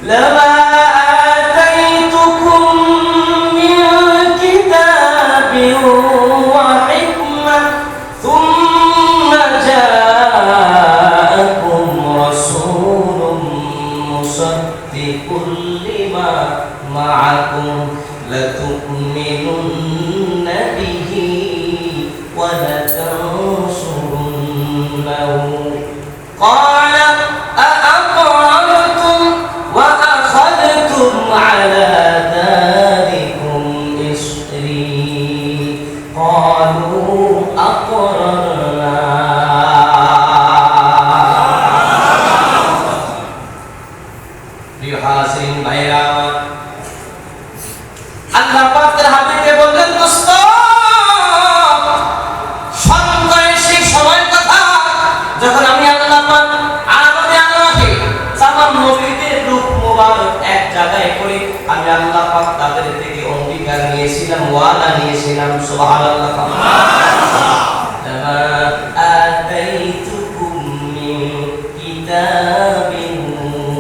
لما آتيتكم من كتاب وحكمة ثم جاءكم رسول مصدق لما معكم لتؤمنن به ولتنصرنه قال أأقررتم وأخذتم على ذلكم إصري قالوا أقررنا ليحاسن بيراما আল্লাহ পাক তার হাবিবকে বললেন দোস্ত স্মরণ করে সেই সময়ের কথা যখন আমি আল্লাহ পাক আরবে আল্লাহকে তামাম নবীদের রূপ মোবারক এক জায়গায় করে আমি আল্লাহ পাক তাদের থেকে অঙ্গীকার নিয়েছিলাম ওয়াদা নিয়েছিলাম সুবহানাল্লাহ লামা আতাইতুকুম মিন কিতাবিন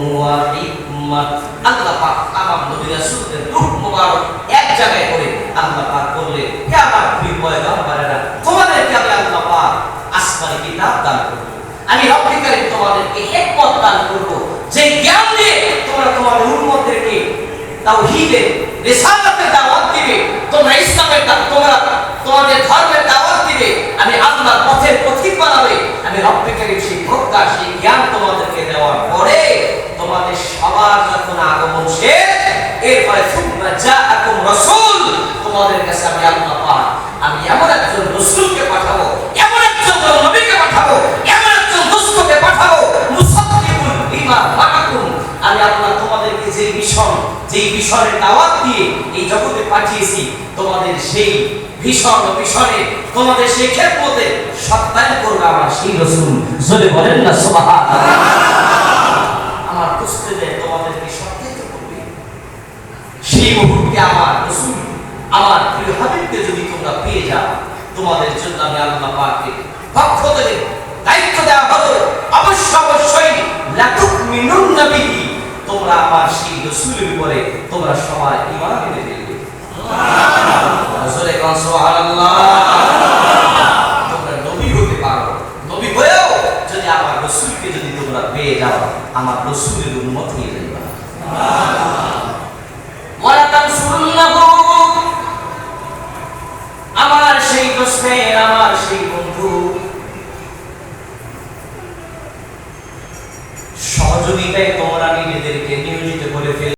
ওয়া হিকমা আল্লাহ পাক তামাম নবী রাসূলদের রূপ মোবারক এক জায়গায় করে আল্লাহ পাক বললেন হে আমার প্রিয় পয়গম্বরেরা তোমাদেরকে আমি আল্লাহ পাক আসমানি কিতাব দান করব আমি রব্বুল কারীম তোমাদেরকে হিকমত দান করব যে জ্ঞান দিয়ে তোমরা তোমাদের উম্মতদেরকে তাওহীদের রিসালাতের দাওয়াত দিবে তোমরা ইসলামের তোমরা তোমাদের ধর্মের দাওয়াত দিবে আমি আল্লাহর পথের পথিক বানাবে আমি রব্বুল কারীম সেই প্রজ্ঞা সেই জ্ঞান তোমাদেরকে দেওয়ার পরে তোমাদের সবার যখন আগমন শেষ এরপরে সুম্মা জাআকুম রাসূল তোমাদের কাছে আমি আল্লাহ পাক আমি এমন একজন রাসূলকে পাঠাবো এমন একজন নবীকে পাঠাবো এমন একজন দোস্তকে পাঠাবো মুসাদ্দিকুল বিমা মাআকুম আমি আল্লাহ তোমাদেরকে যেই মিশনের দাওয়াত দিয়ে এই জগতে পাঠিয়েছি তোমাদের সেই মিশনে তোমাদের সেই খেদমতে সত্যায়ন করবে আমার সেই রাসূল জোরে বলেন না সুবহানাল্লাহ আমার দোস্তদের তোমাদেরকে সত্যায়িত করবে সেই মুহূর্তে আমার রাসূল আমার প্রিয় হাবিবকে যদি তোমরা পেয়ে যাও তোমাদের জন্য আমি আল্লাহ পাকের পক্ষ থেকে দায়িত্ব দেওয়া হলো অবশ্যই লাতুমিনুন্না বিহি তোমরা আমার সেই রাসূলের উপরে তোমরা সবাই ঈমান এনে ফেলবে সুবহানাল্লাহ রাসূলে কোন সুবহানাল্লাহ তোমরা নবী হতে পারো নবী হয়েও যদি আমার রাসূলকে যদি তোমরা পেয়ে যাও আমার রাসূলের উম্মত হয়ে যাবে সুবহানাল্লাহ ওয়ালা তানসুরুন্নাহু আমার সেই দোস্তের আমার সেই বন্ধু সহযোগিতায়